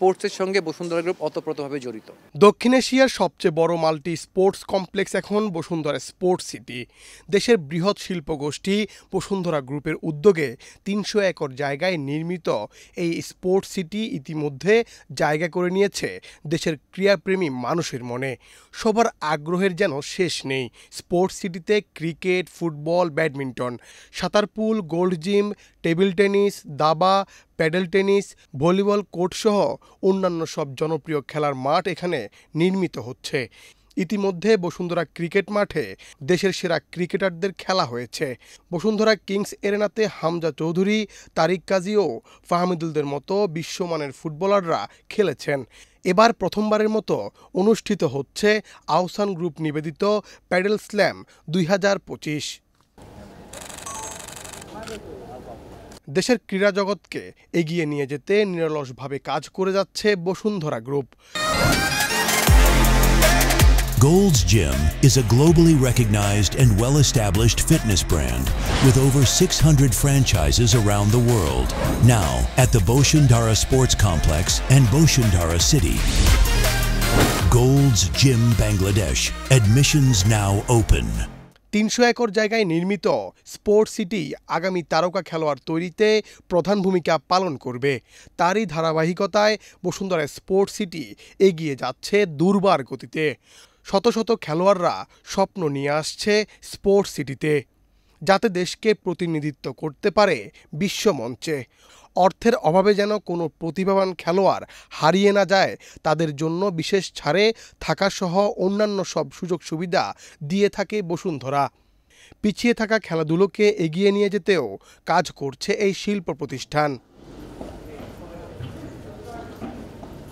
স্পোর্টসের সঙ্গে বসুন্ধরা গ্রুপ ওতপ্রোতভাবে জড়িত। দক্ষিণ এশিয়ার সবচেয়ে বড় মাল্টি স্পোর্টস কমপ্লেক্স এখন বসুন্ধরা স্পোর্টস সিটি। দেশের বৃহৎ শিল্পগোষ্ঠী বসুন্ধরা গ্রুপের উদ্যোগে ৩০০ একর জায়গায় নির্মিত এই স্পোর্টস সিটি ইতিমধ্যে জায়গা করে নিয়েছে দেশের ক্রীড়াপ্রেমী মানুষের মনে। সবার আগ্রহের যেন শেষ নেই। স্পোর্টস সিটিতে ক্রিকেট, ফুটবল, ব্যাডমিন্টন, সাঁতার পুল, গোল্ড জিম, টেবিল টেনিস, দাবা, প্যাডেল টেনিস, ভলিবল কোর্টসহ অন্যান্য সব জনপ্রিয় খেলার মাঠ এখানে নির্মিত হচ্ছে। ইতিমধ্যে বসুন্ধরা ক্রিকেট মাঠে দেশের সেরা ক্রিকেটারদের খেলা হয়েছে। বসুন্ধরা কিংস এরেনাতে হামজা চৌধুরী, তারিক কাজী ও ফাহমিদুলদের মতো বিশ্বমানের ফুটবলাররা খেলেছেন। এবার প্রথমবারের মতো অনুষ্ঠিত হচ্ছে আহসান গ্রুপ নিবেদিত প্যাডেল স্ল্যাম ২০২৫। দেশের ক্রীড়া জগৎকে এগিয়ে নিয়ে যেতে নিরলসভাবে কাজ করে যাচ্ছে Bashundhara group. Gold's Gym is a globally recognized and well-established fitness brand with over 600 franchises around the world. Now at the Boshundara Sports Complex and Boshundara City. Gold's Gym Bangladesh. Admissions now open. ৩০০ acre জায়গায় নির্মিত sports city আগামী তারকা খেলোয়াড় তৈরিতে প্রধান ভূমিকা পালন করবে। তারই ধারাবাহিকতায় বসুন্ধরা স্পোর্টস সিটি এগিয়ে যাচ্ছে দুর্বার গতিতে। শত শত খেলোয়াড়রা স্বপ্ন নিয়ে আসছে স্পোর্টস সিটিতে, যাতে দেশকে প্রতিনিধিত্ব করতে পারে বিশ্বমঞ্চে। অর্থের অভাবে যেন কোনো প্রতিভাবান খেলোয়াড় হারিয়ে না যায়, তাদের জন্য বিশেষ ছাড়ে থাকাসহ অন্যান্য সব সুযোগ সুবিধা দিয়ে থাকে বসুন্ধরা। পিছিয়ে থাকা খেলাধুলোকে এগিয়ে নিয়ে যেতেও কাজ করছে এই শিল্প প্রতিষ্ঠান।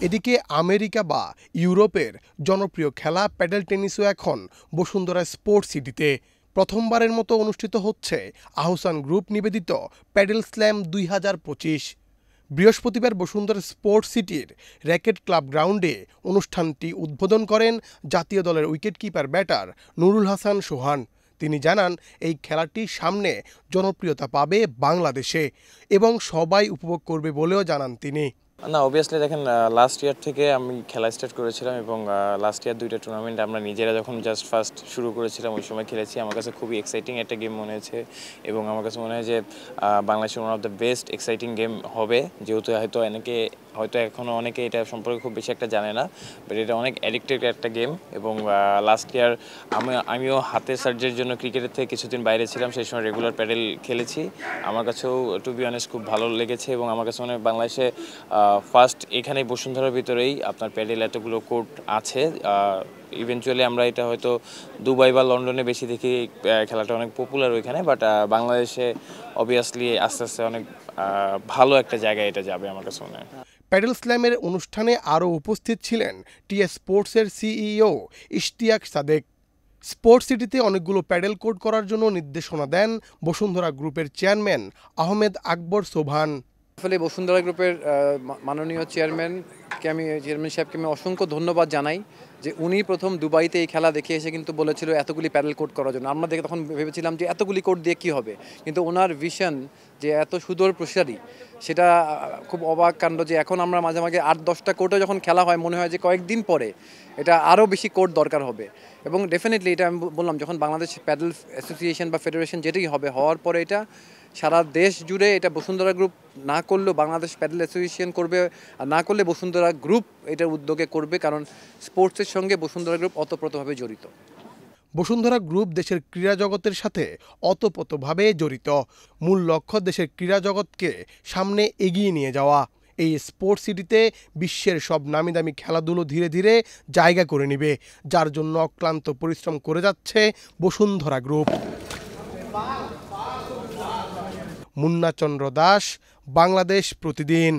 এদিকে আমেরিকা বা ইউরোপের জনপ্রিয় খেলা প্যাডেল টেনিসও এখন বসুন্ধরা স্পোর্টস সিটিতে। প্রথমবারের মতো অনুষ্ঠিত হচ্ছে আহসান গ্রুপ নিবেদিত প্যাডেল স্ল্যাম ২০২৫। বৃহস্পতিবার বসুন্ধরা স্পোর্টস সিটির র্যাকেট ক্লাব গ্রাউন্ডে অনুষ্ঠানটি উদ্বোধন করেন জাতীয় দলের উইকেটকিপার ব্যাটার নুরুল হাসান সোহান। তিনি জানান, এই খেলাটি সামনে জনপ্রিয়তা পাবে বাংলাদেশে এবং সবাই উপভোগ করবে বলেও জানান তিনি। না, অবভিয়াসলি দেখেন, লাস্ট ইয়ার থেকে আমি খেলা স্টার্ট করেছিলাম এবং লাস্ট ইয়ার ২টা টুর্নামেন্ট আমরা নিজেরা যখন জাস্ট ফার্স্ট শুরু করেছিলাম ওই সময় খেলেছি। আমার কাছে খুবই এক্সাইটিং একটা গেম মনে হয়েছে এবং আমার কাছে মনে হয় যে বাংলাদেশের one of the best exciting game হবে, যেহেতু হয়তো এখনও অনেকে এটা সম্পর্কে খুব বেশি একটা জানে না, বাট এটা অনেক অ্যাডিক্টেড একটা গেম। এবং লাস্ট ইয়ার আমিও হাতের সার্জারির জন্য ক্রিকেটের থেকে কিছুদিন বাইরে ছিলাম, সেই সময় রেগুলার প্যাডেল খেলেছি। আমার কাছেও টু বি অনেস্ট খুব ভালো লেগেছে এবং আমার কাছে মনে হয় বাংলাদেশে ফার্স্ট এখানে বসুন্ধরার ভিতরেই আপনার প্যাডেল এতগুলো কোর্ট আছে। ইভেনচুয়ালি আমরা এটা হয়তো দুবাই বা লন্ডনে বেশি দেখি, খেলাটা অনেক পপুলার ওইখানে, বাট বাংলাদেশে অবভিয়াসলি আস্তে আস্তে অনেক ভালো একটা জায়গায় এটা যাবে আমার কাছে মনে হয়। প্যাডেল স্ল্যামের অনুষ্ঠানে আরও উপস্থিত ছিলেন টিএস স্পোর্টসের সিইও ইশতিয়াক সাদেক। স্পোর্টস সিটিতে অনেকগুলো প্যাডেল কোর্ট করার জন্য নির্দেশনা দেন বসুন্ধরা গ্রুপের চেয়ারম্যান আহমেদ আকবর সোবহান। আসলে বসুন্ধরা গ্রুপের মাননীয় চেয়ারম্যান সাহেবকে আমি অসংখ্য ধন্যবাদ জানাই যে উনি প্রথম দুবাইতে এই খেলা দেখে এসে কিন্তু বলেছিল এতগুলি প্যাডেল কোর্ট করার জন্য। আমরা দেখে তখন ভেবেছিলাম যে এতগুলি কোর্ট দিয়ে কী হবে, কিন্তু ওনার ভিশন যে এত সুদূর প্রসারী, সেটা খুব অবাক কাণ্ড যে এখন আমরা মাঝে মাঝে ৮-১০টা কোর্টে যখন খেলা হয় মনে হয় যে কয়েকদিন পরে এটা আরও বেশি কোর্ট দরকার হবে। এবং ডেফিনেটলি এটা আমি বললাম, যখন বাংলাদেশ প্যাডেল অ্যাসোসিয়েশন বা ফেডারেশন যেটাই হওয়ার পরে এটা সারা দেশ জুড়ে এটা বসুন্ধরা গ্রুপ না করলেও বাংলাদেশ প্যাডেল অ্যাসোসিয়েশন করবে, আর না করলে বসুন্ধরা গ্রুপ এটার উদ্যোগে করবে, কারণ স্পোর্টসের সঙ্গে বসুন্ধরা গ্রুপ ওতপ্রোতভাবে জড়িত। বসুন্ধরা গ্রুপ দেশের ক্রীড়া জগতের সাথে ওতপ্রোতভাবে জড়িত। মূল লক্ষ্য দেশের ক্রীড়া জগৎকে সামনে এগিয়ে নিয়ে যাওয়া। এই স্পোর্টস সিটিতে বিশ্বের সব নামি দামি খেলাধুলো ধীরে ধীরে জায়গা করে নেবে, যার জন্য অক্লান্ত পরিশ্রম করে যাচ্ছে বসুন্ধরা গ্রুপ। মুন্না চন্দ্র দাস, বাংলাদেশ প্রতিদিন।